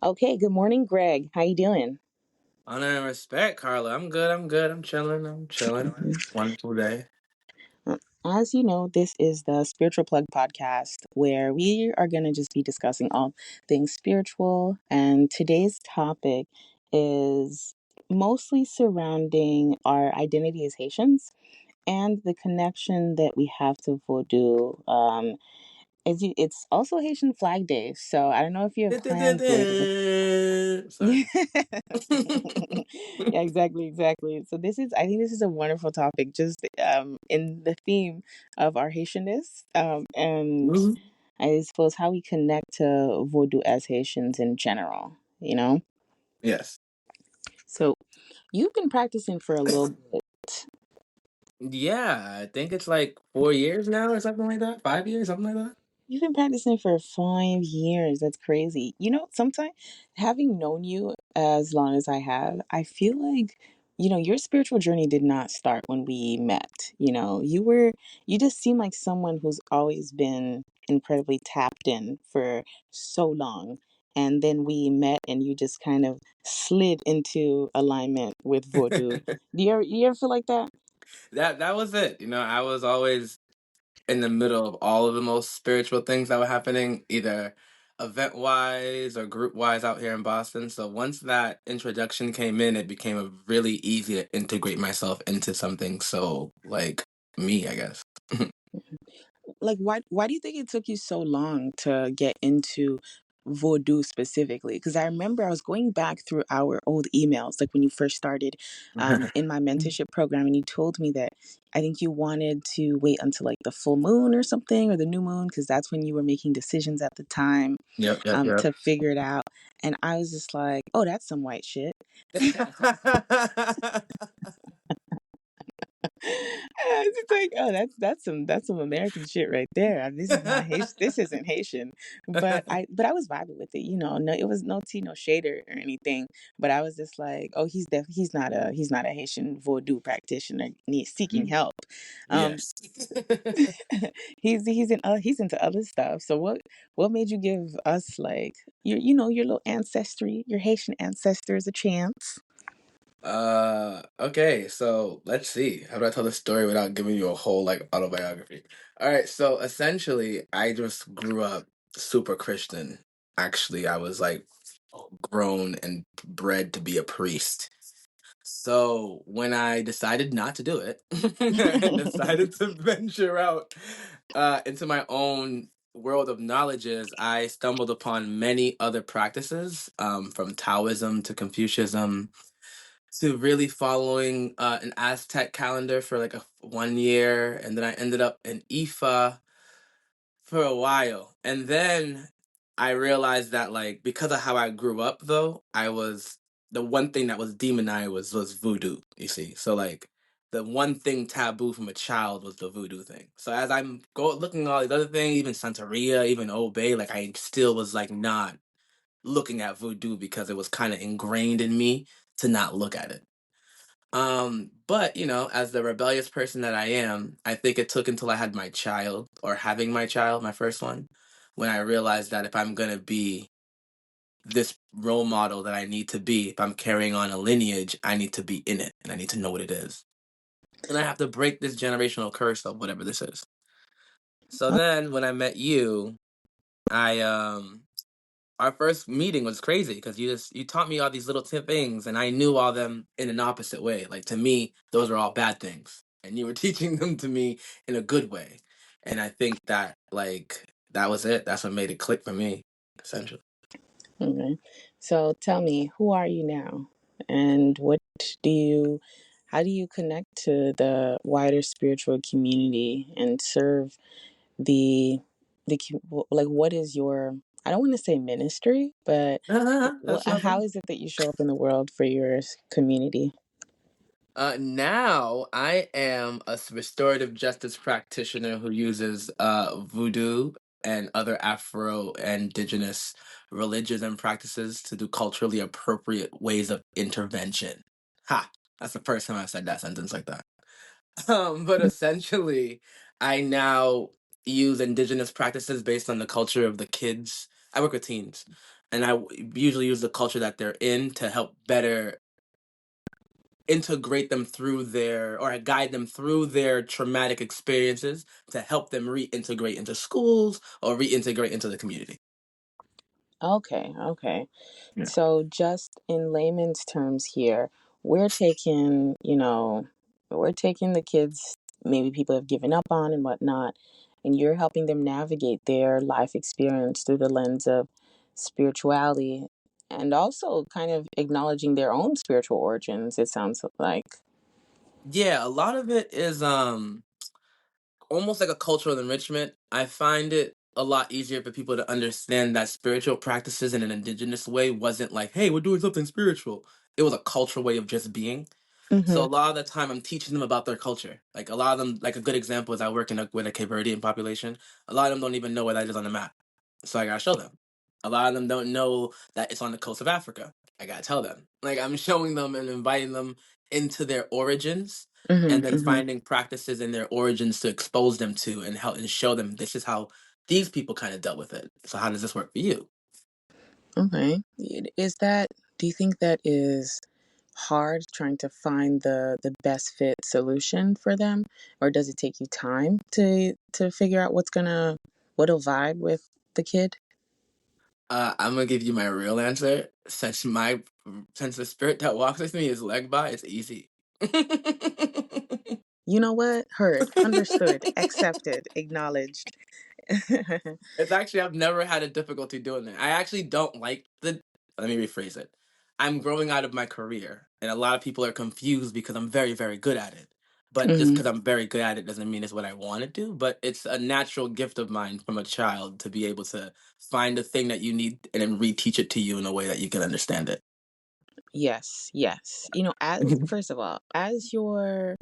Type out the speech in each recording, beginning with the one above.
Okay, good morning, Greg. How you doing? Honor and respect, Carla. I'm good. I'm good. I'm chilling. I'm chilling. Wonderful day. As you know, this is the Spiritual Plug podcast where we are going to just be discussing all things spiritual. And today's topic is mostly surrounding our identity as Haitians and the connection that we have to Vodou. It's also Haitian Flag Day, so I don't know if you have plans later. Sorry. Yeah. Yeah, exactly. So I think this is a wonderful topic, just in the theme of our Haitianness, and Mhm. I suppose how we connect to Vodou as Haitians in general. Yes. So you've been practicing for a little bit. Yeah, I think it's like 4 years now or something like that. 5 years, something like You've been practicing for 5 years. That's crazy. Sometimes having known you as long as I have, I feel like, your spiritual journey did not start when we met. You just seem like someone who's always been incredibly tapped in for so long. And then we met and you just kind of slid into alignment with Vodou. that. Do you ever feel like that? That was it. I was always in the middle of all of the most spiritual things that were happening, either event wise or group wise out here in Boston. So once that introduction came in, it became really easy to integrate myself into something so like me, I guess. Like, why do you think it took you so long to get into Vodou specifically? Because I remember I was going back through our old emails, like when you first started in my mentorship program, and you told me that I think you wanted to wait until like the full moon or something, or the new moon, because that's when you were making decisions at the time, Yep. to figure it out. And I was just like, oh, that's some white shit. It's just like, oh, that's some American shit right there. This is not Haitian. This isn't Haitian. But I was vibing with it. No, it was no tea, no shader or anything. But I was just like, oh, he's not a Haitian voodoo practitioner seeking help. Um, Yes. he's into other stuff. So what made you give us like your little ancestry, your Haitian ancestors a chance? Okay, so let's see. How do I tell the story without giving you a whole like autobiography? All right, so essentially, I just grew up super Christian. Actually, I was like grown and bred to be a priest. So when I decided not to do it and decided to venture out into my own world of knowledges, I stumbled upon many other practices, from Taoism to Confucianism to really following an Aztec calendar for like 1 year, and then I ended up in Ifa for a while, and then I realized that like because of how I grew up, though, I was the one thing that was demonized was voodoo. You see, so like the one thing taboo from a child was the voodoo thing. So as I'm looking at all these other things, even Santeria, even Obey, like I still was like not looking at voodoo because it was kind of ingrained in me to not look at it. But as the rebellious person that I am, I think it took until I had my child, or having my child, my first one, when I realized that if I'm gonna be this role model that I need to be, if I'm carrying on a lineage, I need to be in it and I need to know what it is. And I have to break this generational curse of whatever this is. So then when I met you, I our first meeting was crazy because you taught me all these little tip things, and I knew all them in an opposite way. Like to me, those are all bad things, and you were teaching them to me in a good way. And I think that like that was it. That's what made it click for me, essentially. Okay. So tell me, who are you now? And do you, how do you connect to the wider spiritual community and serve the, like, what is your, I don't want to say ministry, but That's no how problem. is it that you show up in the world for your community? Now I am a restorative justice practitioner who uses voodoo and other Afro indigenous religions and practices to do culturally appropriate ways of intervention. Ha! That's the first time I've said that sentence like that. But essentially, I now use indigenous practices based on the culture of the kids. I work with teens. and usually use the culture that they're in to help better integrate them through their or guide them through their traumatic experiences to help them reintegrate into schools or reintegrate into the community. Okay, okay. Yeah. So, just in layman's terms here, we're taking, we're taking the kids maybe people have given up on and whatnot, and you're helping them navigate their life experience through the lens of spirituality and also kind of acknowledging their own spiritual origins, it sounds like. Yeah, a lot of it is almost like a cultural enrichment. I find it a lot easier for people to understand that spiritual practices in an indigenous way wasn't like, hey, we're doing something spiritual. It was a cultural way of just being. So Mm-hmm. a lot of the time, I'm teaching them about their culture. Like a lot of them, like a good example is I work with a Cape Verdean population. A lot of them don't even know where that is on the map, so I gotta show them. A lot of them don't know that it's on the coast of Africa. I gotta tell them. Like I'm showing them and inviting them into their origins, and Mm-hmm. then Mm-hmm. finding practices in their origins to expose them to and help and show them this is how these people kind of dealt with it. So how does this work for you? Okay. Is that, do you think that is hard trying to find the best fit solution for them, or does it take you time to figure out what'll vibe with the kid? I'm gonna give you my real answer. Since the spirit that walks with me is Legba, it's easy. You know what? Heard, understood, accepted, acknowledged. It's actually I've never had a difficulty doing it. I actually don't like the. Let me rephrase it. I'm growing out of my career, and a lot of people are confused because I'm very, very good at it. But just Hmm. because I'm very good at it doesn't mean it's what I want to do. But it's a natural gift of mine from a child to be able to find the thing that you need and then reteach it to you in a way that you can understand it. Yes, yes. As first of all, as your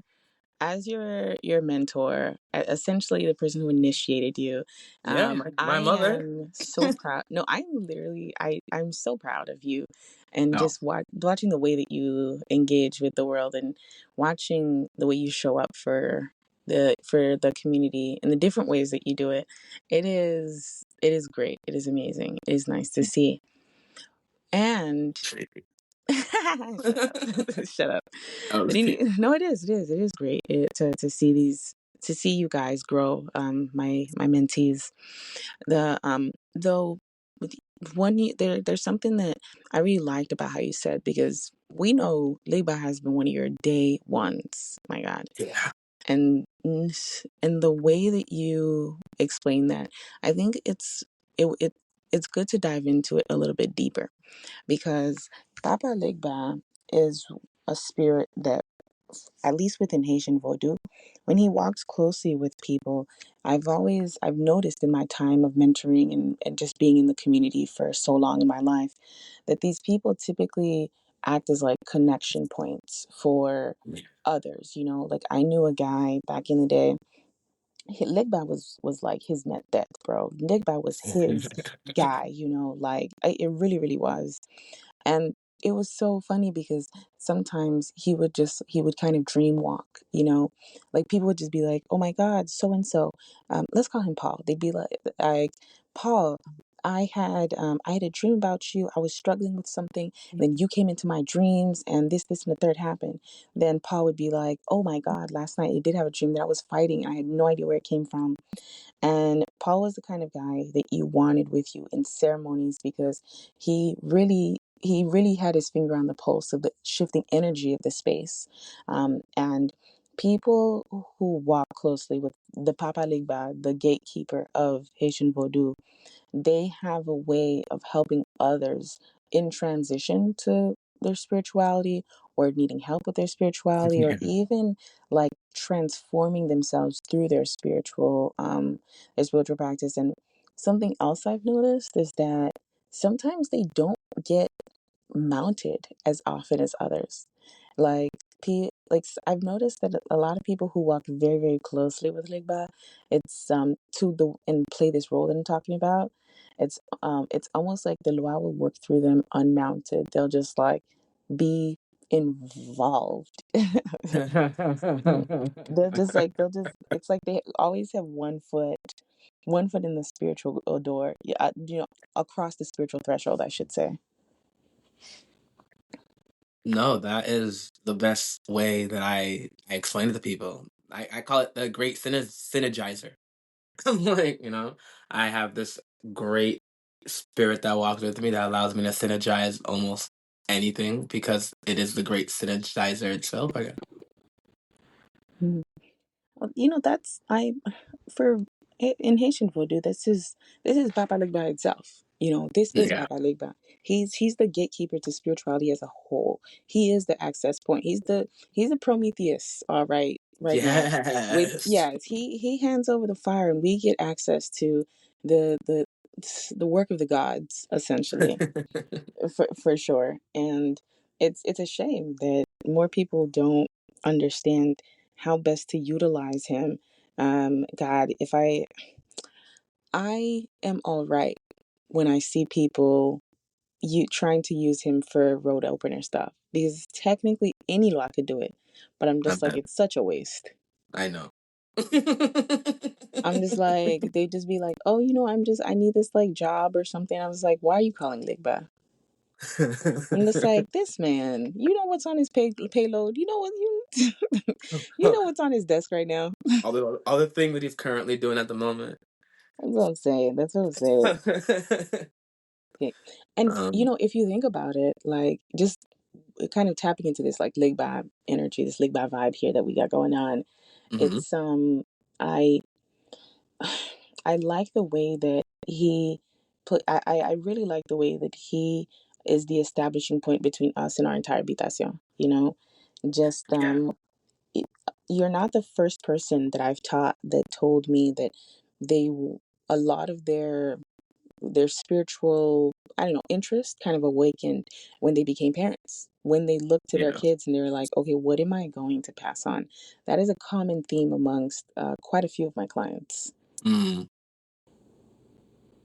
mentor, essentially the person who initiated you, Yeah, my I mother. am so proud. No, I'm so proud of you, and No. just watching the way that you engage with the world, and watching the way you show up for the community and the different ways that you do it. It is great. It is amazing. It is nice to see. And shut up, shut up. I But was kidding. no, it is great to see you guys grow. My mentees, though, with there's something that I really liked about how you said, because we know Liba has been one of your day ones. My God, Yeah. and the way that you explain that, I think it's good to dive into it a little bit deeper, because Papa Legba is a spirit that, at least within Haitian Vodou, when he walks closely with people, I've noticed in my time of mentoring and just being in the community for so long in my life, that these people typically act as like connection points for others. Like I knew a guy back in the day. Legba was like his met death, bro. Legba was his guy, like it really, really was. And it was so funny because sometimes he would kind of dream walk, like people would just be like, oh my God, so and so, let's call him Paul. They'd be like Paul, I had a dream about you. I was struggling with something, and then you came into my dreams, and this and the third happened. Then Paul would be like, oh my God, last night I did have a dream that I was fighting, and I had no idea where it came from. And Paul was the kind of guy that you wanted with you in ceremonies, because he really had his finger on the pulse of the shifting energy of the space. And people who walk closely with the Papa Ligba, the gatekeeper of Haitian Vodou, they have a way of helping others in transition to their spirituality, or needing help with their spirituality, or even like transforming themselves through their spiritual practice. And something else I've noticed is that sometimes they don't get mounted as often as others. Like I've noticed that a lot of people who walk very, very closely with Ligba, it's to the and play this role that I'm talking about. It's almost like the Loa will work through them unmounted. They'll just like be involved. They're just like they'll just. It's like they always have one foot in the spiritual door. Yeah, across the spiritual threshold, I should say. No, that is the best way that I explain it to people. I call it the great synergizer. I'm like, I have this great spirit that walks with me that allows me to synergize almost anything because it is the great synergizer itself, I guess. Mm. That's I for in Haitian voodoo. This is Papa Legba itself. This is Yeah. Papa Legba. He's the gatekeeper to spirituality as a whole. He is the access point. He's the Prometheus. All right now. With Yes. yes, he hands over the fire, and we get access to the the the work of the gods, essentially, for sure. And it's a shame that more people don't understand how best to utilize him. God, if I am all right when I see people you trying to use him for road opener stuff, because technically any law could do it, but I'm I'm just like, done. it's such a waste. I know. I'm just like, they just be like, oh, I need this like job or something. I was like, why are you calling Ligba? I'm just like, this man, what's on his payload. You know what's on his desk right now. All the thing that he's currently doing at the moment. That's what I'm saying. That's what I'm saying. Okay. And um, if you think about it, like just kind of tapping into this like Ligba energy, this Ligba vibe here that we got going on. mhm. It's I I like the way that he put. I really like the way that he is the establishing point between us and our entire habitación. Just Yeah. it, you're not the first person that I've taught that told me that they a lot of their spiritual, I don't know, interest kind of awakened when they became parents, when they looked to their Yeah. kids and they were like, okay, what am I going to pass on? That is a common theme amongst quite a few of my clients. Mm.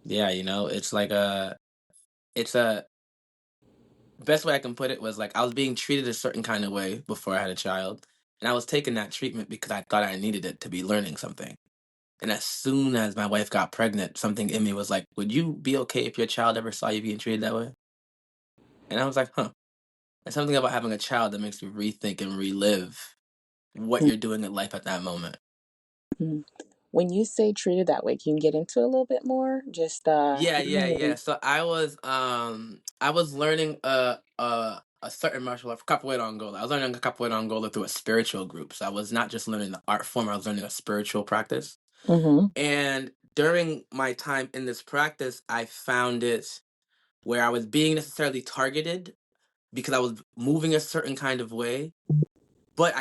Yeah, it's a best way I can put it was like I was being treated a certain kind of way before I had a child, and I was taking that treatment because I thought I needed it to be learning something. And as soon as my wife got pregnant, something in me was like, "Would you be okay if your child ever saw you being treated that way?" And I was like, "Huh." There's something about having a child that makes you rethink and relive what you're doing in life at that moment. Mhm. When you say treated that way, can you get into a little bit more? Just Yeah, give yeah, me yeah. an. So I was learning a certain martial art, capoeira Angola. I was learning capoeira Angola through a spiritual group. So I was not just learning the art form, I was learning a spiritual practice. Mm-hmm. And during my time in this practice, I found it where I was being necessarily targeted because I was moving a certain kind of way, but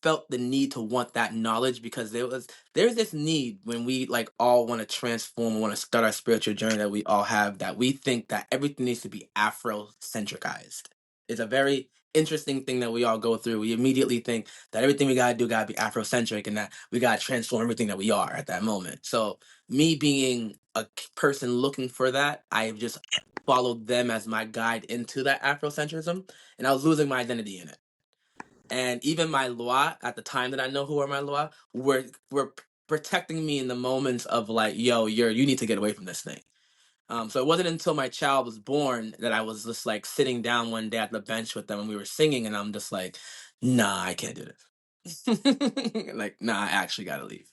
felt the need to want that knowledge because there's this need when we like all want to transform, want to start our spiritual journey that we all have, that we think that everything needs to be Afrocentricized. It's a very interesting thing that we all go through. We immediately think that everything we gotta do gotta be Afrocentric and that we gotta transform everything that we are at that moment. So me being a person looking for that, I just followed them as my guide into that Afrocentrism, and I was losing my identity in it. And even my Loa at the time that I know who are my Loa were protecting me in the moments of like, yo, you need to get away from this thing. So it wasn't until my child was born that I was just like sitting down one day at the bench with them and we were singing, and I'm just like, nah, I can't do this. Like, nah, I actually gotta leave.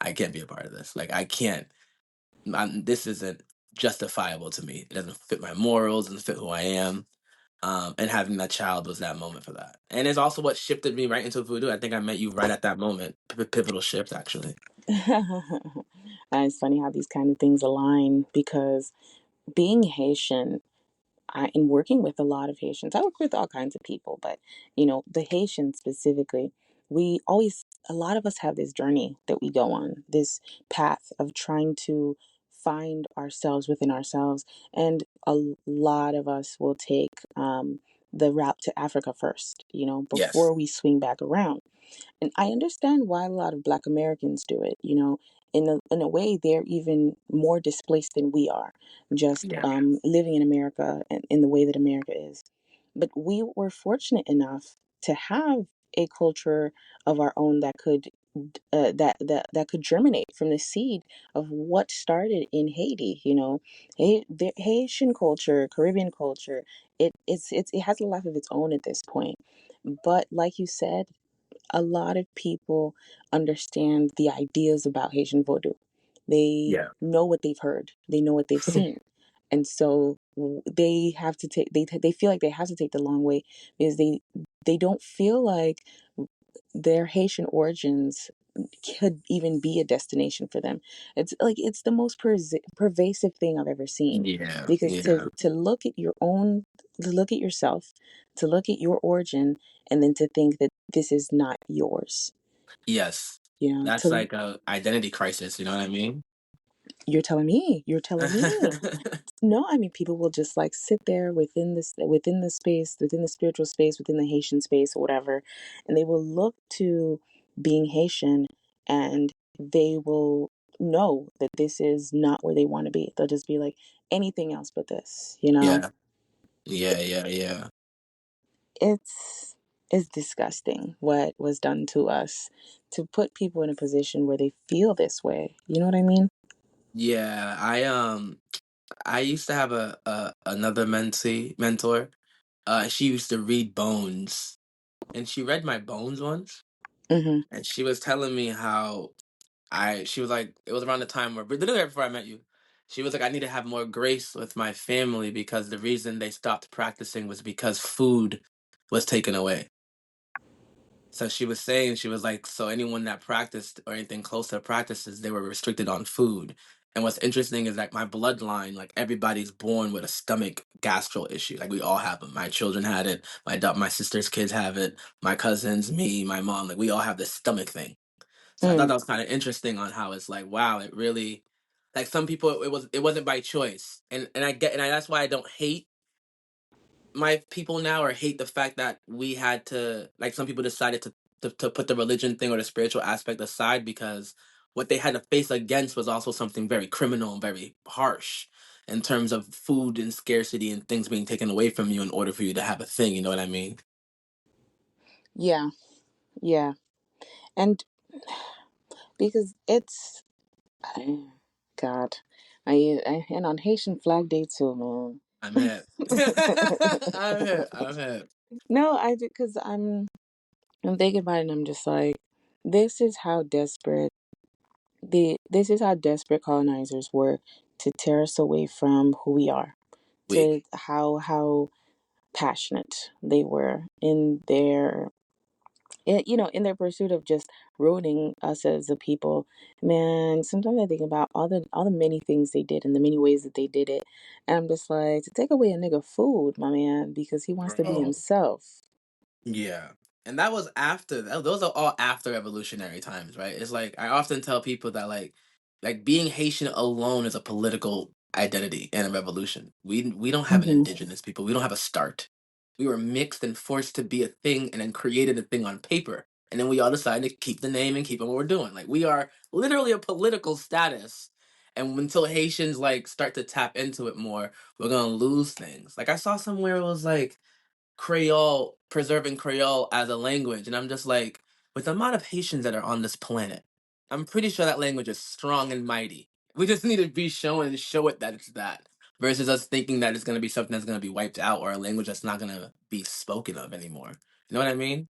I can't be a part of this. Like, I can't. This isn't justifiable to me. It doesn't fit my morals. Doesn't fit who I am. And having that child was that moment for that. And it's also what shifted me right into voodoo. I think I met you right at that moment. Pivotal shift, actually. It's funny how these kind of things align because being Haitian, in working with a lot of Haitians, I work with all kinds of people, but the Haitians specifically, a lot of us have this journey that we go on, this path of trying to find ourselves within ourselves. And a lot of us will take the route to Africa first, Yes. before we swing back around. And I understand why a lot of Black Americans do it. In a way, they're even more displaced than we are, just Yeah. living in America and in the way that America is. But we were fortunate enough to have a culture of our own that could that could germinate from the seed of what started in Haiti. You know, the Haitian culture, Caribbean culture, it has a life of its own at this point. But like you said, a lot of people understand the ideas about Haitian voodoo. They Yeah. know what they've heard. They know what they've seen, and so they have to take. They feel like they have to take the long way because they don't feel like their Haitian origins could even be a destination for them. It's like it's the most pervasive thing I've ever seen, Yeah. because Yeah. to look at your own, to look at yourself, to look at your origin, and then to think that this is not yours. Yes. You know, That's to like a identity crisis, you know what I mean? you're telling me. No, I mean people will just like sit there within the space, within the spiritual space, within the Haitian space or whatever, and they will look to being Haitian, and they will know that this is not where they want to be. They'll just be like anything else but this, you know? Yeah. Yeah, yeah, yeah. It's it's disgusting what was done to us to put people in a position where they feel this way. You know what I mean? Yeah, I used to have a another mentor. She used to read bones, and she read my bones once, Mhm. and she was telling me how she was like, it was around the time where, literally right before I met you. She was like, I need to have more grace with my family because the reason they stopped practicing was because food was taken away. So she was saying, she was like, so anyone that practiced or anything close to practices, they were restricted on food. And what's interesting is that my bloodline, like everybody's born with a stomach gastro issue. Like we all have them. My children had it. My sister's kids have it. My cousins, me, my mom, like we all have this stomach thing. So I thought Mm. that was kind of interesting on how it's like, wow, it really, like some people, it wasn't by choice, and I get, that's why I don't hate my people now or hate the fact that we had to, like some people decided to put the religion thing or the spiritual aspect aside because what they had to face against was also something very criminal and very harsh in terms of food and scarcity and things being taken away from you in order for you to have a thing. You know what I mean? Yeah. Yeah. And because it's God, and on Haitian Flag Day too, man. I'm hip. I'm hip. I'm hip. No, I because I'm thinking about it, and I'm just like, this is how desperate this is how desperate colonizers were to tear us away from who we are, Weak. to how passionate they were in their you know, in their pursuit of just ruining us as a people. Man, sometimes I think about all the many things they did and the many ways that they did it, and I'm just like, to take away a nigga food, my man, because he wants to be Bro. himself. Yeah. And that was after those are all after revolutionary times, right? It's like I often tell people that like being Haitian alone is a political identity and a revolution. We don't have an Hmm. indigenous people. We don't have a start. We were mixed and forced to be a thing and then created a thing on paper. And then we all decided to keep the name and keep what we're doing. Like we are literally a political status. And until Haitians like start to tap into it more, we're gonna lose things. Like I saw somewhere it was like Creole, preserving Creole as a language. And I'm just like, with the amount of Haitians that are on this planet, I'm pretty sure that language is strong and mighty. We just need to be shown and show it that it's that. Versus us thinking that it's going to be something that's going to be wiped out or a language that's not going to be spoken of anymore. You know what I mean?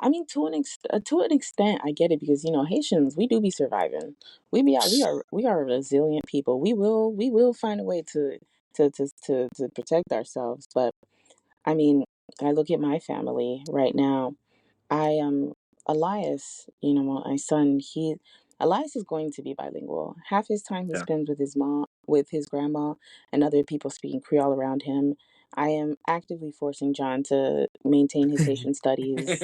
I mean, to an extent, I get it because you know Haitians, we do be surviving. We are a resilient people. We will find a way to protect ourselves. But I mean, I look at my family right now. I am Elias, you know, my son, he Elias is going to be bilingual. Half his time he Yeah. spends with his mom, with his grandma, and other people speaking Creole around him. I am actively forcing John to maintain his Haitian studies.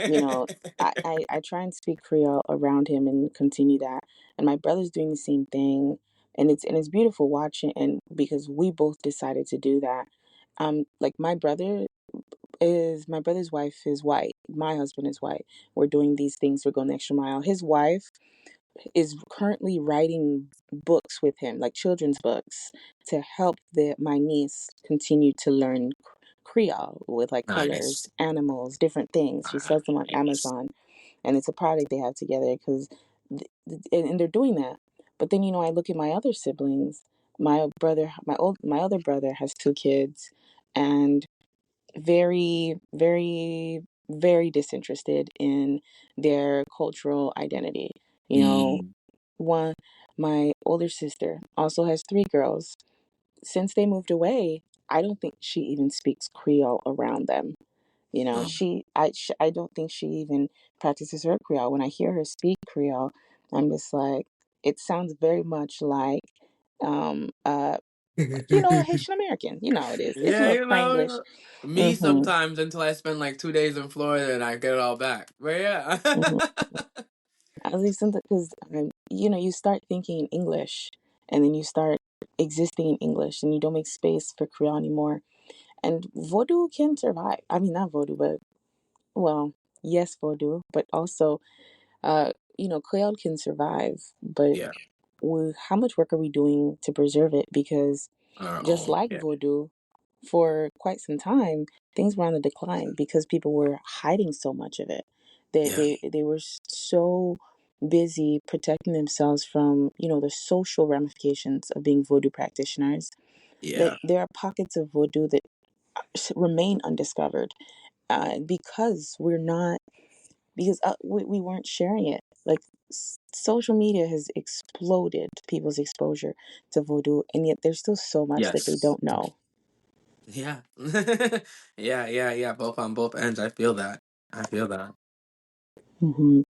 You know, I try and speak Creole around him and continue that. And my brother's doing the same thing. And it's beautiful watching, and because we both decided to do that. Like my brother's wife is white. My husband is white. We're doing these things. We're going the extra mile. His wife is currently writing books with him, like children's books, to help my niece continue to learn Creole with like colors, Nice. animals, different things. She sells them on Nice. Amazon, and it's a product they have together because, and they're doing that. But then I look at my other siblings. My other brother has two kids, and very, very, very disinterested in their cultural identity. You know, Mm. one, my older sister also has three girls. Since they moved away, I don't think she even speaks Creole around them. Oh. I don't think she even practices her Creole. When I hear her speak Creole, I'm just like, it sounds very much um, uh, a Haitian American. It is. It's a Yeah, little Franglish. me Mm-hmm. sometimes until I spend like 2 days in Florida and I get it all back. But yeah. Mm-hmm. At least because you start thinking in English, and then you start existing in English, and you don't make space for Creole anymore. And Vodou can survive. I mean, not Vodou, but well, yes, Vodou, but also, Creole can survive. But Yeah, how much work are we doing to preserve it? Because our just own. like Yeah. Vodou, for quite some time, things were on the decline because people were hiding so much of it. They Yeah. they they were so busy protecting themselves from the social ramifications of being Vodou practitioners, that Yeah. there are pockets of Vodou that remain undiscovered, because we weren't sharing it. Like, social media has exploded people's exposure to Vodou, and yet there's still so much that they Yes. don't know. Yeah. Yeah, yeah, yeah. Both on both ends. I feel that. I feel that. hmm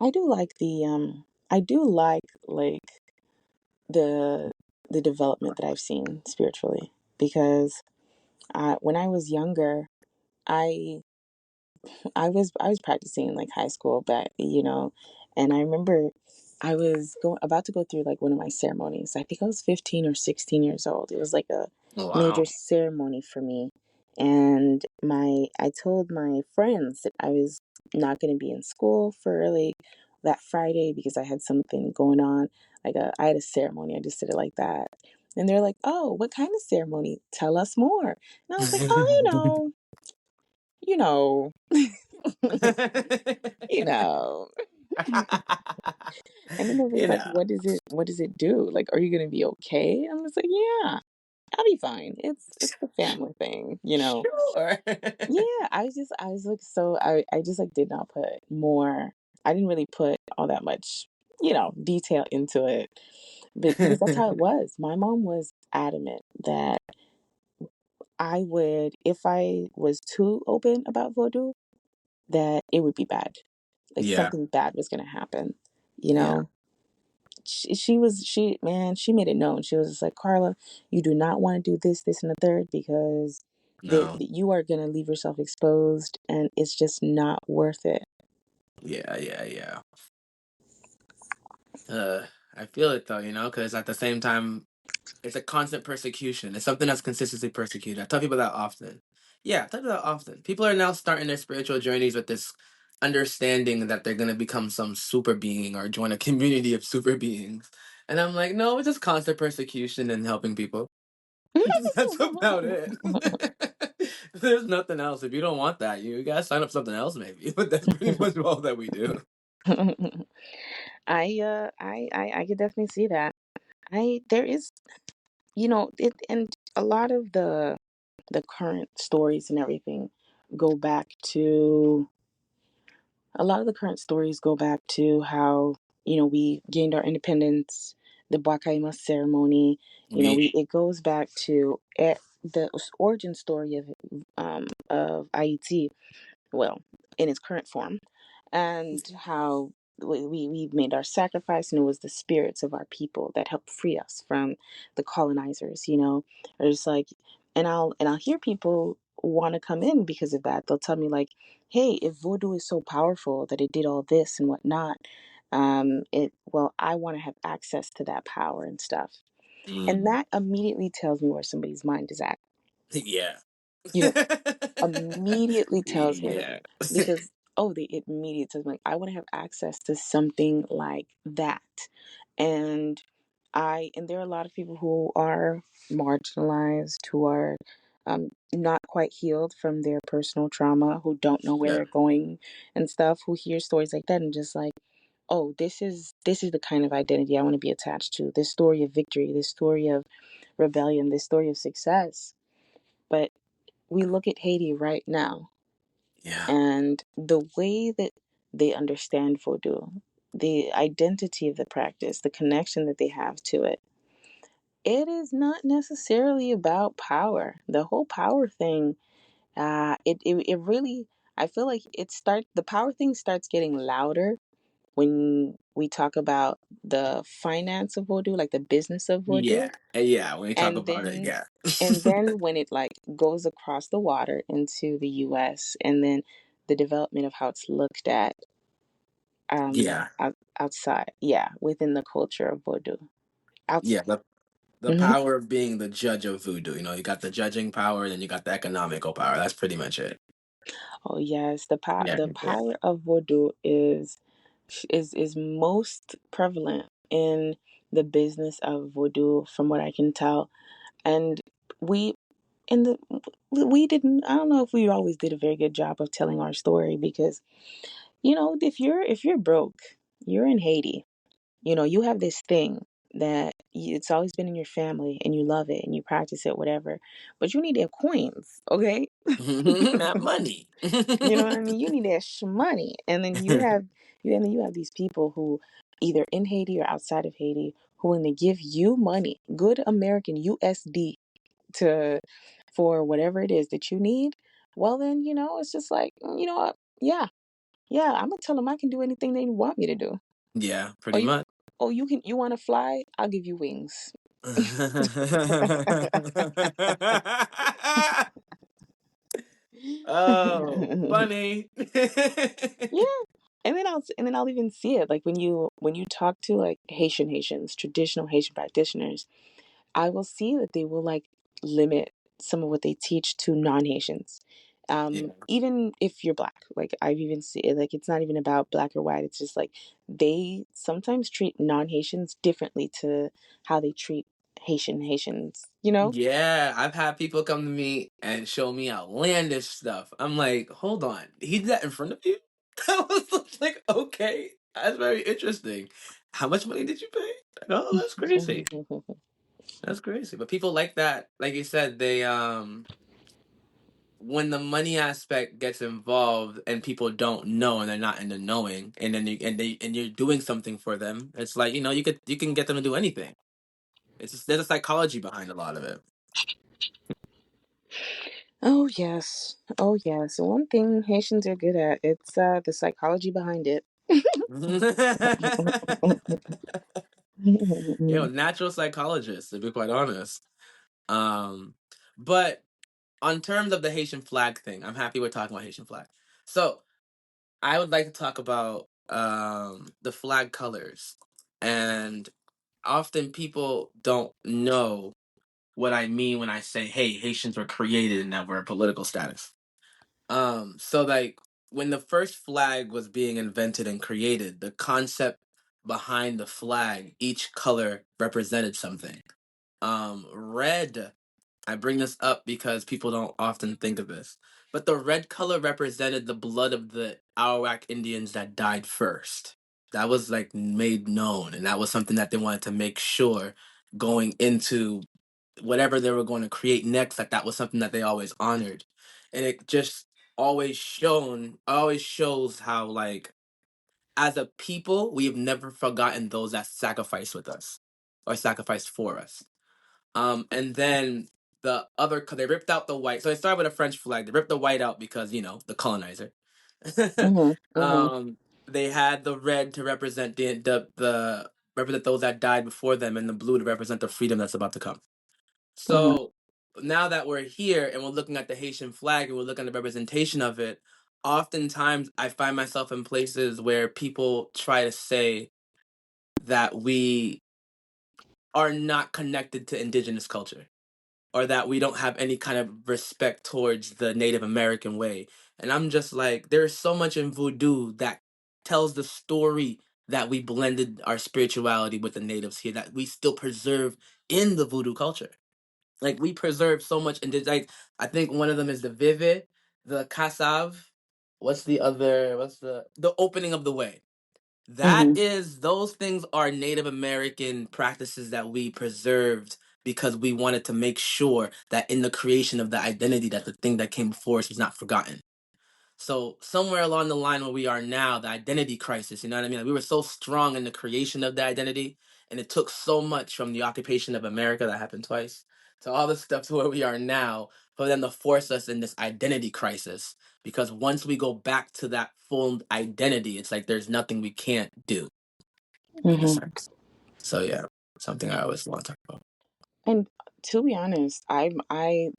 I do like the the development that I've seen spiritually, because when I was younger, I I was practicing in like high school back, and I remember I was about to go through like one of my ceremonies. I think I was 15 or 16 years old. It was like a Wow. major ceremony for me. And I told my friends that I was not going to be in school for like that Friday because I had something going on. I had a ceremony. I just did it like that. And they're like, "Oh, what kind of ceremony? Tell us more." And I was like, "Oh, you know, you know." And then they're just like, Yeah. what does it do? Like, are you gonna be okay? I'm just like, yeah, I'll be fine. It's the family thing. Sure. Yeah, I was like, so I just like did not put more. I didn't really put all that much, detail into it. But because that's how it was. My mom was adamant that I would, if I was too open about voodoo, that it would be bad. Like Yeah. something bad was gonna happen, you Yeah. know? She made it known. She was just like, Carla, you do not want to do this, and the third, because No. you are going to leave yourself exposed, and it's just not worth it. Yeah, yeah, yeah. Uh, I feel it though, because at the same time, it's a constant persecution. It's something that's consistently persecuted. I tell people that often. Yeah, I tell people that often. People are now starting their spiritual journeys with this understanding that they're gonna become some super being or join a community of super beings. And I'm like, no, it's just constant persecution and helping people. That's about it. There's nothing else. If you don't want that, you gotta sign up something else maybe. But that's pretty much all that we do. I could definitely see that. I there is it, and a lot of the current stories and everything go back to a lot of the current stories go back to how we gained our independence, the Bwakaima ceremony. Me. It goes back to the origin story of Haiti, well, in its current form, and how we've made our sacrifice, and it was the spirits of our people that helped free us from the colonizers. It's like, and I'll hear people want to come in because of that. They'll tell me like, hey, if voodoo is so powerful that it did all this and whatnot, I want to have access to that power and stuff. And Mm. that immediately tells me where somebody's mind is at. Yeah. You know, immediately tells me, Yeah. because it immediately tells me like, I want to have access to something like that. And there are a lot of people who are marginalized, who are not quite healed from their personal trauma, who don't know where Yeah. they're going and stuff, who hear stories like that and just like, oh, this is the kind of identity I want to be attached to. This story of victory, this story of rebellion, this story of success. But we look at Haiti right now Yeah. and the way that they understand voodoo, the identity of the practice, the connection that they have to it, it is not necessarily about power. The whole power thing, it really, I feel like the power thing starts getting louder when we talk about the finance of voodoo, like the business of voodoo, Yeah. Yeah. When you talk and about it, then yeah. and then when it like goes across the water into the US, and then the development of how it's looked at Yeah. outside, yeah, within the culture of voodoo. Outs Yeah. The hmm power of being the judge of voodoo. You know, you got the judging power, then you got the economical power. That's pretty much it. Oh yes, Yeah. the Yeah. power of voodoo is most prevalent in the business of voodoo from what I can tell. And we in the we didn't, I don't know if we always did a very good job of telling our story, because if you're broke, you're in Haiti, you have this thing that it's always been in your family and you love it and you practice it, whatever, but you need their coins, okay? That money. You know what I mean? You need that money. And then you have these people who, either in Haiti or outside of Haiti, who, when they give you money, good American USD, to for whatever it is that you need, well then, it's just like, you know what? Yeah. Yeah, I'm gonna tell them I can do anything they want me to do. Yeah, Oh, pretty you much. oh, you want to fly? I'll give you wings. Oh, funny. Yeah. And then I'll even see it, like when you talk to like Haitians, traditional Haitian practitioners, I will see that they will like limit some of what they teach to non-Haitians. Yeah. Even if you're black, like I've even seen, like it's not even about black or white. It's just like they sometimes treat non-Haitians differently to how they treat Haitians. You know? Yeah, I've had people come to me and show me outlandish stuff. I'm like, hold on, he did that in front of you? I was like, okay, that's very interesting. How much money did you pay? Oh, that's crazy. That's crazy. But people like that, like you said, they when the money aspect gets involved and people don't know and they're not in the knowing, and then you're doing something for them, it's like, you can get them to do anything. It's just there's a psychology behind a lot of it. Oh yes. Oh yes. One thing Haitians are good at, it's the psychology behind it. Natural psychologists, to be quite honest. Um, but on terms of the Haitian flag thing, I'm happy we're talking about Haitian flag. So I would like to talk about the flag colors, and often people don't know what I mean when I say, "Hey, Haitians were created and now we're a political status." So like when the first flag was being invented and created, the concept behind the flag, each color represented something. Red, I bring this up because people don't often think of this, but the red color represented the blood of the Arawak Indians that died first. That was like made known, and that was something that they wanted to make sure going into whatever they were going to create next, like that was something that they always honored. And it just always shows how, like, as a people, we have never forgotten those that sacrificed with us or sacrificed for us. And then they ripped out the white. So they started with a French flag. They ripped the white out because, the colonizer. Mhm. Mhm. um, they had the red to represent the represent those that died before them, and the blue to represent the freedom that's about to come. Mhm. So now that we're here and we're looking at the Haitian flag and we're looking at the representation of it, oftentimes I find myself in places where people try to say that we are not connected to indigenous culture, or that we don't have any kind of respect towards the Native American way. And I'm just like, there's so much in voodoo that tells the story that we blended our spirituality with the natives here, that we still preserve in the voodoo culture. Like we preserve so much, and like I think one of them is the vivid, the kasav. What's the other? What's the opening of the way? That Hmm. is, those things are Native American practices that we preserved because we wanted to make sure that in the creation of the identity, that the thing that came before us was not forgotten. So somewhere along the line where we are now, the identity crisis, you know what I mean? Like we were so strong in the creation of the identity, and it took so much from the occupation of America that happened twice to all the stuff to where we are now for them to force us in this identity crisis. Because once we go back to that full identity, it's like there's nothing we can't do in a Hmm. sense. So yeah, something I always want to talk about. And to be honest, I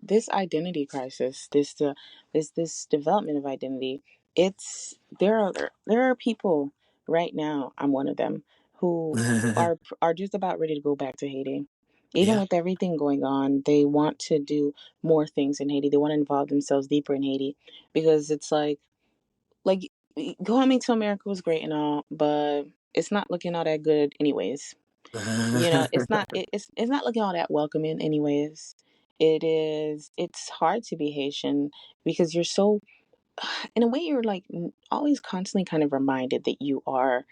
this identity crisis, this development of identity, it's there are people right now. I'm one of them who are just about ready to go back to Haiti. Even Yeah. with everything going on, they want to do more things in Haiti. They want to involve themselves deeper in Haiti because it's like going to America was great and all, but it's not looking all that good anyways. It's not it's not looking all that welcoming anyways. It's hard to be Haitian because you're so, in a way, you're like always constantly kind of reminded that you are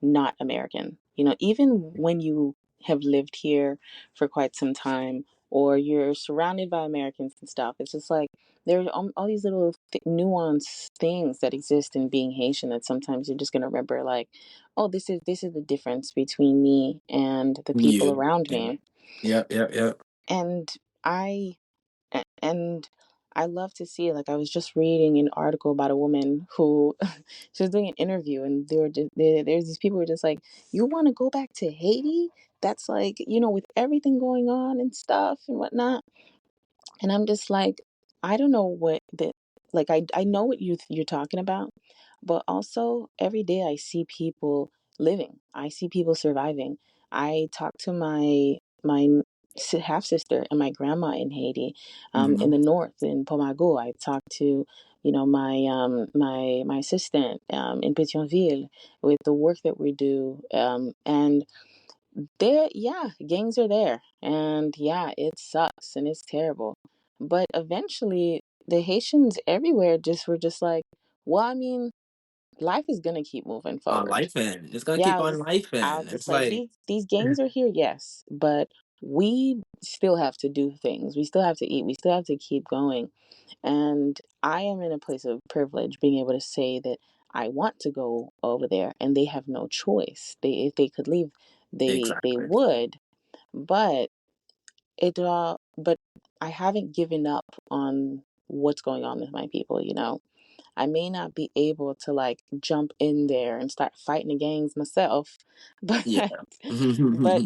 not American. Even when you have lived here for quite some time or you're surrounded by Americans and stuff, it's just like there are all these little nuanced things that exist in being Haitian that sometimes you're just going to remember, like, oh, this is the difference between me and the people You. around Yeah. me. Yep. Yep. Yep. And I and I love to see it. Like, I was just reading an article about a woman who she was doing an interview, and there's these people who are just like, "You want to go back to Haiti? That's like, with everything going on and stuff and whatnot." And I'm just like, I don't know what the like. I know what you're talking about, but also every day I see people living. I see people surviving. I talk to my half sister and my grandma in Haiti, in Hmm. the north in Pomago. I talk to my assistant in Pétionville with the work that we do, and there, yeah, gangs are there, and yeah, it sucks and it's terrible. But eventually, the Haitians everywhere just were just like, well, I mean, life is gonna keep moving On forward. life end, it's gonna Yeah, keep on life I end. was just It's like, like these gangs are here, yes, but we still have to do things. We still have to eat. We still have to keep going. And I am in a place of privilege, being able to say that I want to go over there, and they have no choice. If they could leave, they exactly. would. But but I haven't given up on what's going on with my people. I may not be able to like jump in there and start fighting the gangs myself, but Yeah. but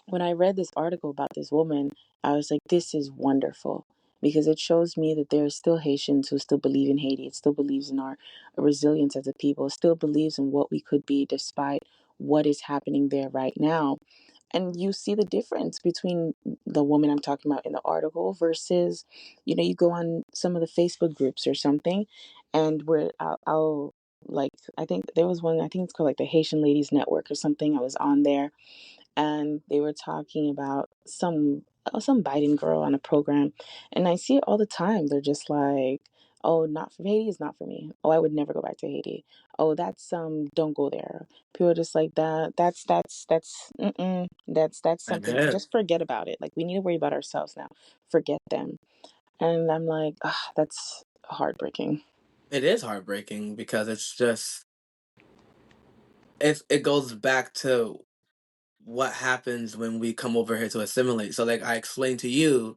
when I read this article about this woman, I was like, this is wonderful because it shows me that there are still Haitians who still believe in Haiti. It still believes in our resilience as a people. It still believes in what we could be despite what is happening there right now. And you see the difference between the woman I'm talking about in the article versus, you go on some of the Facebook groups or something, and where I'll like, I think there was one, I think it's called like the Haitian Ladies Network or something. I was on there, and they were talking about some Biden girl on a program, and I see it all the time. They're just like, "Oh, not for Haiti is not for me. Oh, I would never go back to Haiti. Oh, that's don't go there." People are just like that. That's And something. Just forget about it. Like, we need to worry about ourselves now. Forget them. And I'm like, ah, that's heartbreaking. it is heartbreaking because it's just it goes back to what happens when we come over here to assimilate. So like I explained to you,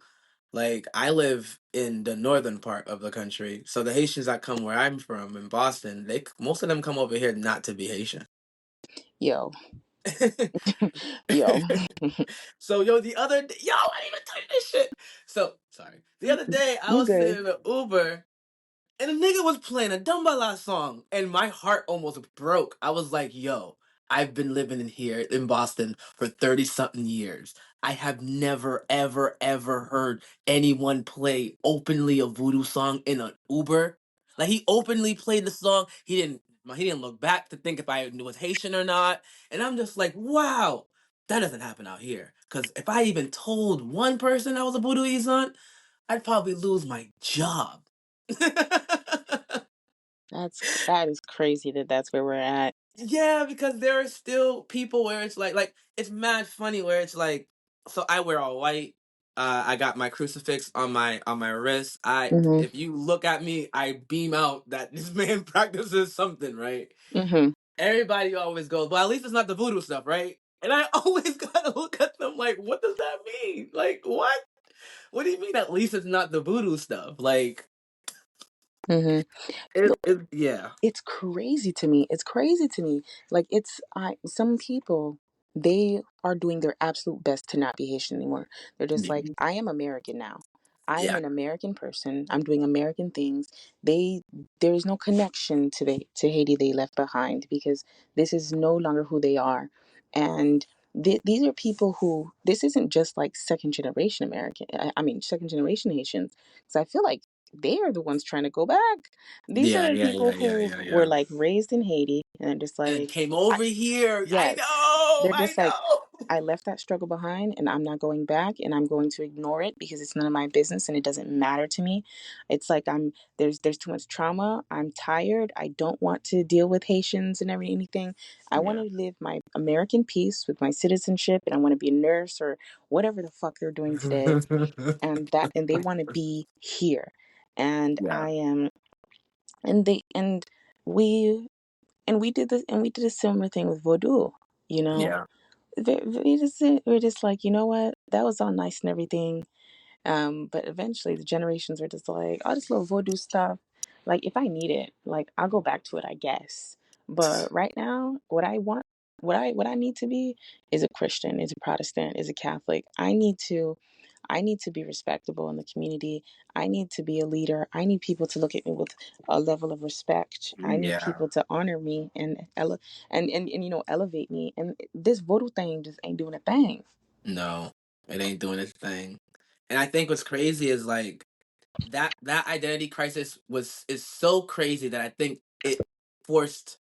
like I live in the northern part of the country. So the Haitians that come where I'm from in Boston, most of them come over here not to be Haitian. Yo, yo, So yo, the other day, yo, I didn't even tell you this shit. So sorry. The other day I you was good? sitting in an Uber and a nigga was playing a Dumbala song, and my heart almost broke. I was like, yo, I've been living in here in Boston for 30 something years. I have never, ever, ever heard anyone play openly a voodoo song in an Uber. Like he openly played the song. He didn't look back to think if I was Haitian or not. And I'm just like, wow. That doesn't happen out here. Because if I even told one person I was a voodoo aunt, I'd probably lose my job. That is crazy that that's where we're at. Yeah, because there are still people where it's like it's mad funny where it's like, so I wear all white. I got my crucifix on my wrist. Mhm. If you look at me, I beam out that this man practices something, right? Mhm. Everybody always goes, well, at least it's not the voodoo stuff, right? And I always gotta look at them like, what does that mean? Like, what? What do you mean? At least it's not the voodoo stuff. Like, Mhm. yeah, It's crazy to me. It's crazy to me. Like it's I some people, they are doing their absolute best to not be Haitian anymore. They're just like, I am American now. I am yeah, an American person. I'm doing American things. They there is no connection to the to Haiti they left behind because this is no longer who they are. And these are people who this isn't just like second generation American. I mean second generation Haitians. Because I feel like they are the ones trying to go back. These yeah, are the yeah, people yeah, yeah, who yeah, were yeah. like raised in Haiti and they're just And like, came I, over here. yes, they're I just like, know. I left that struggle behind and I'm not going back and I'm going to ignore it because it's none of my business and it doesn't matter to me. It's like there's too much trauma. I'm tired. I don't want to deal with Haitians and anything. I want Yeah. to live my American peace with my citizenship and I want to be a nurse or whatever the fuck they're doing today. And they want to be here. And Yeah. I am and they we and we did a similar thing with voodoo, you know. Yeah. We're just like, you know what, that was all nice and everything, but eventually the generations were just like, all this little voodoo stuff, like if I need it, like I'll go back to it, I guess. But right now, what I need to be is a Christian, is a Protestant, is a Catholic. I need to be respectable in the community. I need to be a leader. I need people to look at me with a level of respect. I need Yeah. people to honor me and elevate me. And this voodoo thing just ain't doing a thing. No, it ain't doing its thing. And I think what's crazy is like that identity crisis is so crazy that I think it forced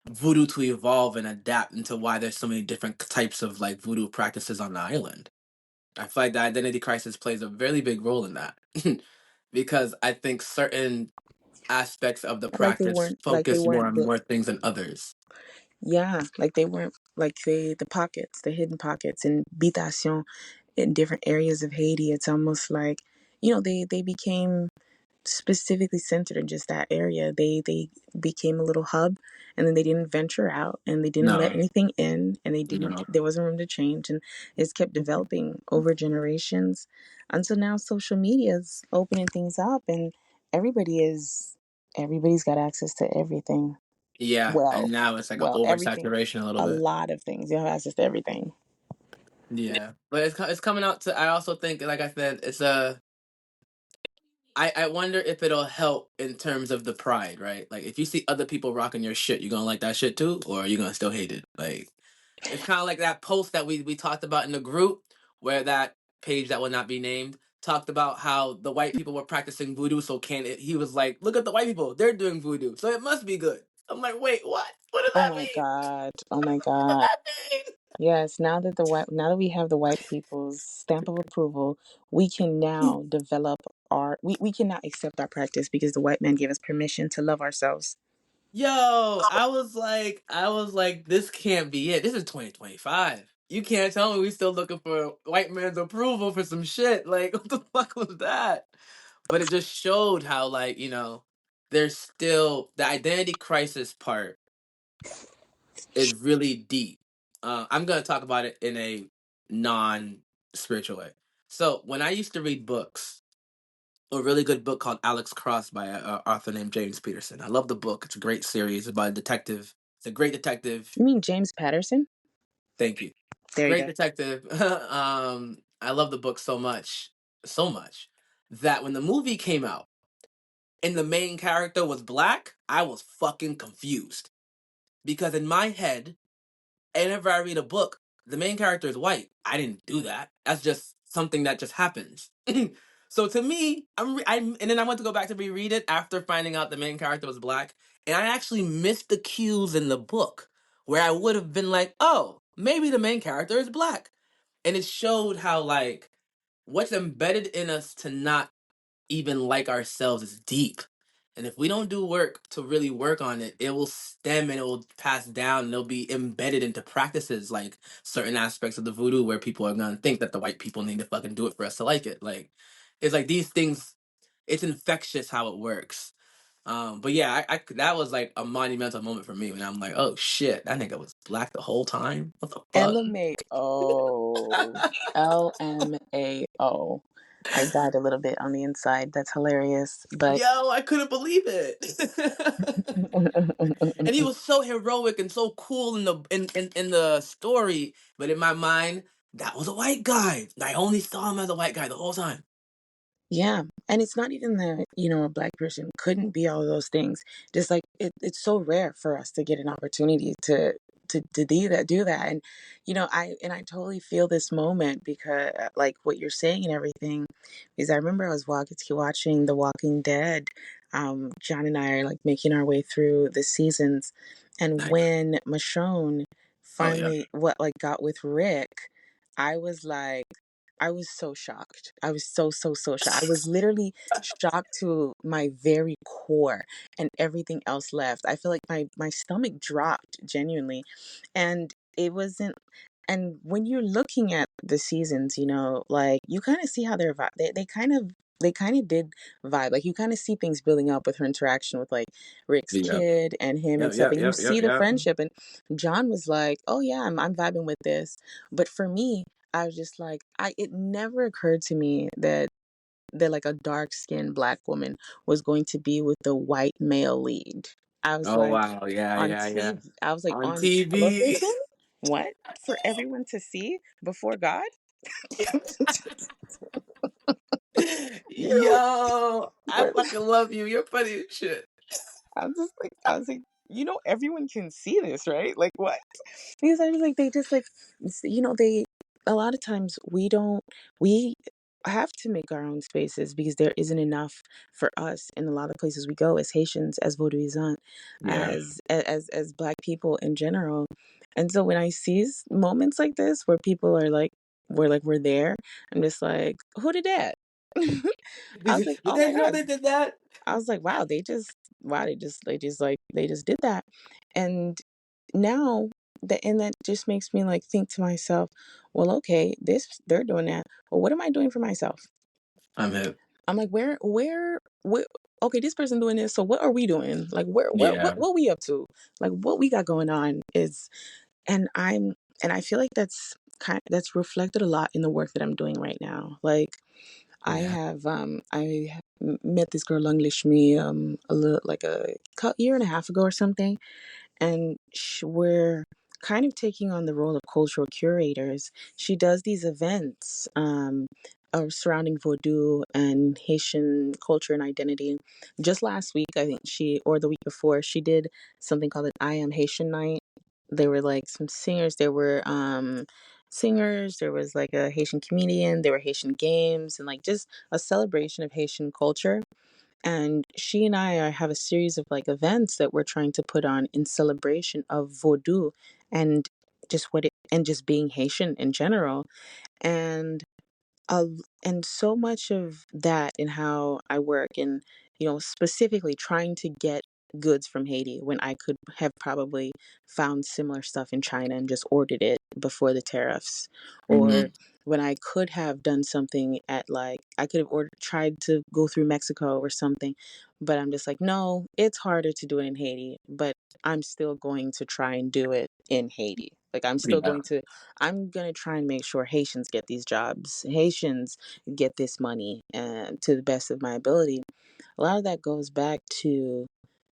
voodoo to evolve and adapt into why there's so many different types of like voodoo practices on the island. I feel like the identity crisis plays a really big role in that. Because I think certain aspects of the Like they practice weren't like they focus more weren't on more things than others. yeah, like they weren't like the pockets, the hidden pockets in Bitation in different areas of Haiti. It's almost like, they became specifically centered in just that area. They became a little hub, and then they didn't venture out, and they didn't let No, anything in, and they didn't. no. There wasn't room to change, and it's kept developing over generations until now. Social media is opening things up, and everybody's got access to everything. Yeah, and Well, now it's like an well, everything, oversaturation a little a bit. lot of things. You have access to everything. Yeah, but it's coming out to. I also think, like I said, it's a. I wonder if it'll help in terms of the pride, right? Like, if you see other people rocking your shit, you gonna like that shit too, or are you gonna still hate it? Like, it's kind of like that post that we talked about in the group, where that page that will not be named talked about how the white people were practicing voodoo. So can it? He was like, "Look at the white people; they're doing voodoo, so it must be good." I'm like, "Wait, what? What does Oh that my mean? god. Oh my What does god. that mean?" Yes, now that we have the white people's stamp of approval, we can now develop we cannot accept our practice because the white man gave us permission to love ourselves. Yo, I was like, this can't be it. This is 2025. You can't tell me we still looking for white man's approval for some shit. Like, what the fuck was that? But it just showed how, like, there's still the identity crisis part is really deep. I'm gonna talk about it in a non-spiritual way. So when I used to read books, a really good book called Alex Cross by an author named James Peterson. I love the book. It's a great series about a detective. It's a great detective. You mean James Patterson? Thank you. There you Great go. detective. I love the book so much that when the movie came out and the main character was black, I was fucking confused because in my head, whenever I read a book, the main character is white. I didn't do that. That's just something that just happens. So to me, and then I went to go back to reread it after finding out the main character was black, and I actually missed the cues in the book where I would have been like, oh, maybe the main character is black. And it showed how like what's embedded in us to not even like ourselves is deep. And if we don't do work to really work on it, it will stem and it will pass down and it'll be embedded into practices like certain aspects of the voodoo where people are gonna think that the white people need to fucking do it for us to like it. Like it's like these things, it's infectious how it works. But yeah, I that was like a monumental moment for me when I'm like, oh shit, that nigga was black the whole time. What the fuck? LMAO. LMAO. I died a little bit on the inside. That's hilarious. But Yo, I couldn't believe it. And he was so heroic and so cool in in the story, but in my mind, that was a white guy. I only saw him as a white guy the whole time. yeah, and it's not even that, a black person couldn't be all of those things. Just like it's so rare for us to get an opportunity to do that. And I totally feel this moment because like what you're saying and everything, because I remember I was watching The Walking Dead. John and I are like making our way through the seasons, and Nice. when Michonne Oh yeah. finally got with Rick, I was like, I was so shocked. I was so shocked. I was literally shocked to my very core, and everything else left. I feel like my stomach dropped genuinely. And it wasn't and when you're looking at the seasons, like you kind of see how they're they kind of did vibe. Like you kind of see things building up with her interaction with like Rick's Yeah. kid and him and Yeah. stuff, Yeah. and you Yeah. Yeah. see the Yeah. friendship. And John was like, "Oh yeah, I'm vibing with this." But for me, I was just like, it never occurred to me that like a dark skinned black woman was going to be with the white male lead. I was Oh like, wow. Yeah. on Yeah. Yeah. TV. I was like, On on TV. television? What? For everyone to see before God? you Yo, I know, fucking love you. You're funny as shit. I was like, everyone can see this, right? Like, what? Because I was like, they just like, they, a lot of times we have to make our own spaces because there isn't enough for us in a lot of places we go as Haitians, as Vaudouisans, Yeah. as Black people in general. And so when I see moments like this where people are like, we're there, I'm just like, who did that? I was Did like, oh they my know God. they did that? I was like, wow, they just did that. And now and that just makes me like think to myself, well, okay, they're doing that. Well, what am I doing for myself? I'm hip. I'm like, where okay, this person doing this, so what are we doing? Like where Yeah. what we up to? Like what we got going on is and I'm and I feel like that's reflected a lot in the work that I'm doing right now. Like Yeah. met this girl Langlishmi a little like a year and a half ago or something, and we're kind of taking on the role of cultural curators. She does these events surrounding Vodou and Haitian culture and identity. Just last week, I think or the week before, she did something called an I Am Haitian Night. There were like some singers. There were singers. There was like a Haitian comedian. There were Haitian games and like just a celebration of Haitian culture. And she and have a series of like events that we're trying to put on in celebration of Vodou and just being Haitian in general. And uh, and so much of that in how I work and specifically trying to get goods from Haiti when I could have probably found similar stuff in China and just ordered it before the tariffs, or Hmm. when I could have done something at like I could have tried to go through Mexico or something, but I'm just like, no, it's harder to do it in Haiti, but I'm still going to try and do it in Haiti. Like Yeah. I'm gonna try and make sure Haitians get these jobs, Haitians get this money, to the best of my ability. A lot of that goes back to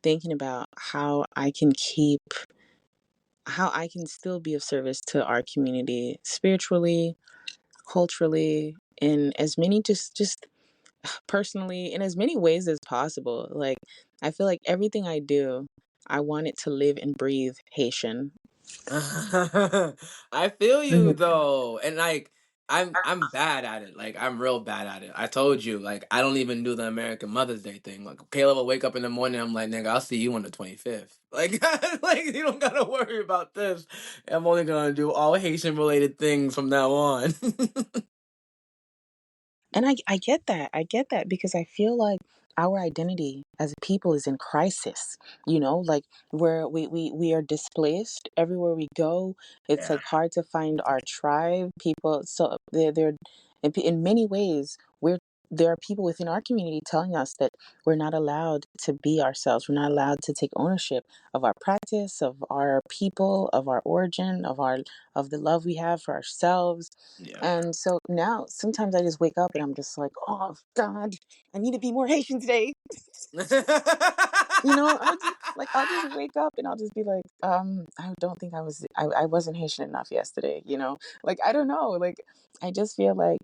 thinking about how I can still be of service to our community spiritually, culturally, in as many just personally in as many ways as possible. Like I feel like everything I do, I want it to live and breathe Haitian. I feel you though, and like I'm bad at it. Like I'm real bad at it. I told you, like I don't even do the American Mother's Day thing. Like Caleb will wake up in the morning. I'm like, nigga, I'll see you on the 25th. Like, like you don't gotta worry about this. I'm only gonna do all Haitian related things from now on. And I get that. I get that because I feel like our identity as a people is in crisis. Like where we are displaced everywhere we go. It's Yeah. like hard to find our tribe. People, so they're in many ways, there are people within our community telling us that we're not allowed to be ourselves. We're not allowed to take ownership of our practice, of our people, of our origin, of the love we have for ourselves. Yeah. And so now sometimes I just wake up and I'm just like, oh God, I need to be more Haitian today. I'll just wake up and I'll just be like, I don't think I wasn't Haitian enough yesterday, Like I don't know. Like I just feel like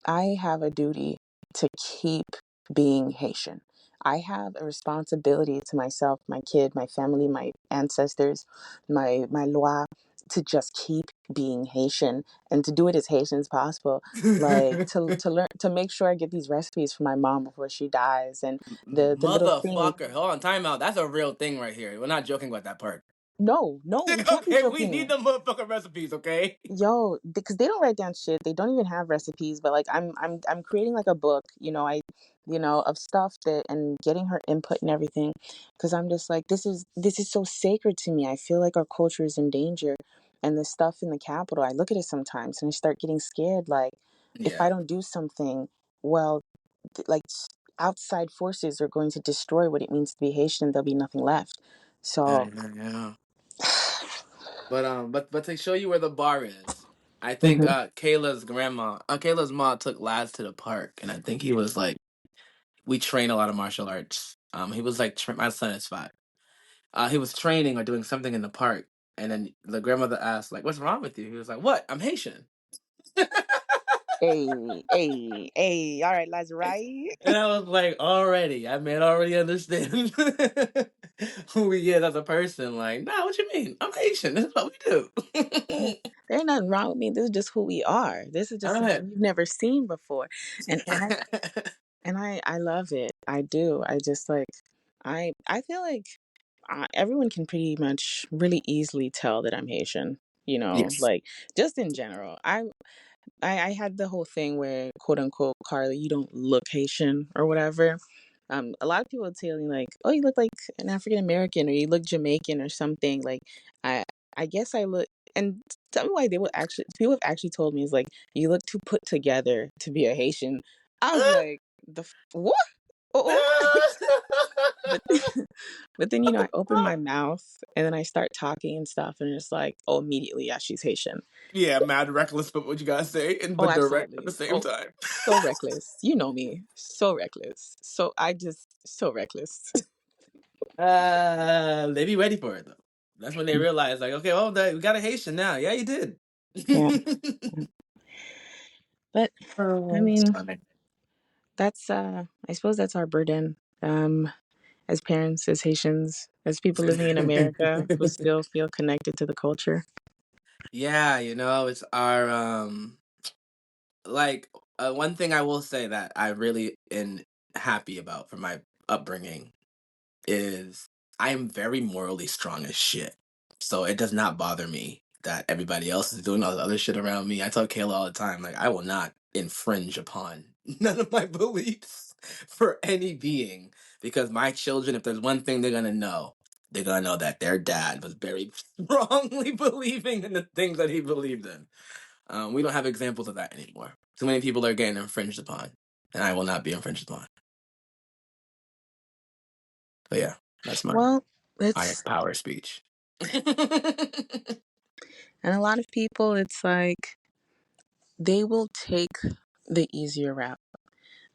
I have a duty to keep being Haitian. I have a responsibility to myself, my kid, my family, my ancestors, my loi, to just keep being Haitian and to do it as Haitian as possible. Like to learn, to make sure I get these recipes for my mom before she dies, and the little things. Motherfucker. Hold on, time out. That's a real thing right here. We're not joking about that part. No, no, we can't be Okay, we need joking. the motherfucking recipes, okay? Yo, because they don't write down shit. They don't even have recipes. But like, I'm creating like a book. Of stuff that and getting her input and everything. Because I'm just like, this is so sacred to me. I feel like our culture is in danger, and the stuff in the capital. I look at it sometimes and I start getting scared. Like, if I Yeah. don't do something, well, outside forces are going to destroy what it means to be Haitian. There'll be nothing left. Yeah, So, yeah, yeah. But to show you where the bar is, I think mhm. Kayla's mom took Laz to the park, and I think he was like, we train a lot of martial arts. He was like, my son is 5. He was training or doing something in the park, and then the grandmother asked, like, "What's wrong with you?" He was like, "What? I'm Haitian." Hey, hey, hey. All right, let's right. And I was like, already, I may already understand who he is as a person. Like, nah, what you mean? I'm Haitian. This is what we Yeah, do. there's nothing wrong with me. This is just who we are. This is just All something right. you've never seen before, and I love it. I do. I just like I feel like everyone can pretty much really easily tell that I'm Haitian. Yes. Like just in general. I had the whole thing where quote unquote Carly, you don't look Haitian or whatever. A lot of people would tell me like, oh, you look like an African American or you look Jamaican or something. Like I I guess I look, and tell me why they would actually people have actually told me is like you look too put together to be a Haitian. I was like what? Oh, oh. But but then I open my mouth and then I start talking and stuff and it's like, oh, immediately, yeah, she's Haitian. Yeah, mad reckless, but what you gotta say, and Oh, but direct at absolutely. the same Oh, time. so reckless. You know me. So reckless. So reckless. They be ready for it though. That's when they realize, like, okay, well, we got a Haitian now. Yeah, you did. Yeah. But I Oh, it's mean, funny. that's I suppose that's our burden. As parents, as Haitians, as people living in America who still feel connected to the culture. Yeah, it's our like one thing I will say that I really am happy about for my upbringing is I am very morally strong as shit. So it does not bother me that everybody else is doing all the other shit around me. I tell Kayla all the time, like, I will not infringe upon none of my beliefs for any being because my children, if there's one thing they're gonna know that their dad was very strongly believing in the things that he believed in. We don't have examples of that anymore. Too many people are getting infringed upon, and I will not be infringed upon. But yeah, that's my Well, iron it's power speech. and a lot of people, it's like they will take the easier route.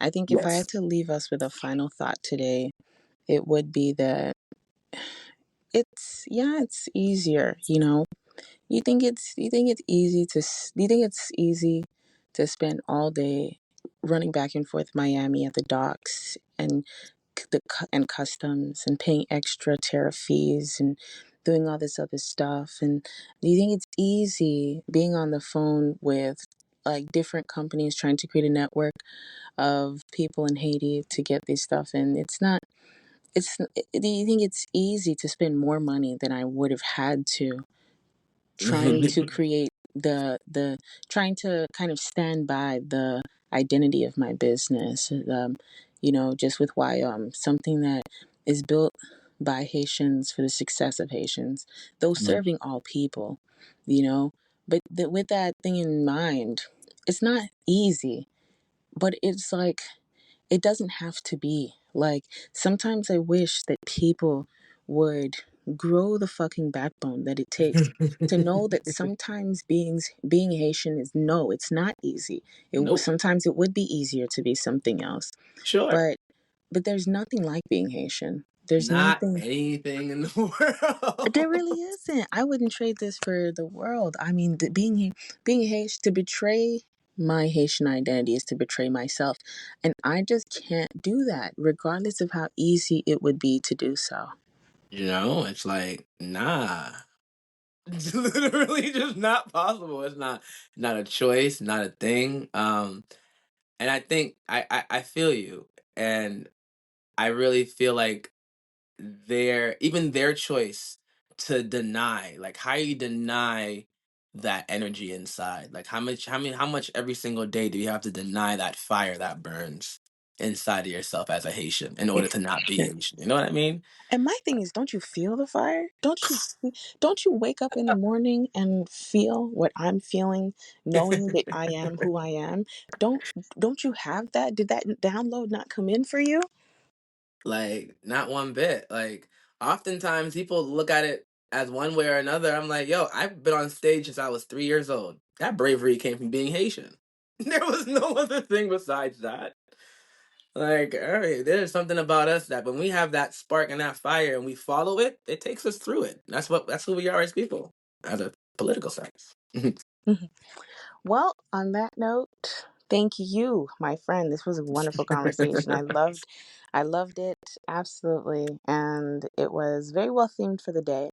I think if I Yes. had to leave us with a final thought today, it would be that it's easier. You think it's easy to spend all day running back and forth Miami at the docks and and customs and paying extra tariff fees and doing all this other stuff, and do you think it's easy being on the phone with like different companies trying to create a network of people in Haiti to get this stuff in. It's not. It's. Do you think it's easy to spend more money than I would have had to trying to create the trying to kind of stand by the identity of my business, just with why something that is built by Haitians for the success of Haitians, though serving all people, you know but with that thing in mind, it's not easy, but it's like it doesn't have to be. Like, sometimes I wish that people would grow the fucking backbone that it takes to know that sometimes being Haitian is, no, it's not easy. Nope. Sometimes it would be easier to be something else, Sure. but there's nothing like being Haitian. There's Not nothing. anything in the There world. really isn't. I wouldn't trade this for the world. I mean, being Haitian, to betray my Haitian identity is to betray myself, and I just can't do that, regardless of how easy it would be to do so. It's like, nah. It's literally just not possible. It's not a choice, not a thing. And I think I feel you. And I really feel like their choice to deny, like how you deny that energy inside. Like how much every single day do you have to deny that fire that burns inside of yourself as a Haitian in order to not be Haitian? You know what I mean? And my thing is, don't you feel the fire? Don't you wake up in the morning and feel what I'm feeling, knowing that I am who I am? Don't don't you have that? Did that download not come in for you? Like, not one bit. Like, oftentimes people look at it as one way or another. I'm like, yo, I've been on stage since I was 3 years old. That bravery came from being Haitian. There was no other thing besides that. Like, all right, there's something about us that when we have that spark and that fire and we follow it, it takes us through it. That's who we are as people, as a political sense. Well, on that note, thank you, my friend. This was a wonderful conversation. I loved it absolutely, and it was very well themed for the day.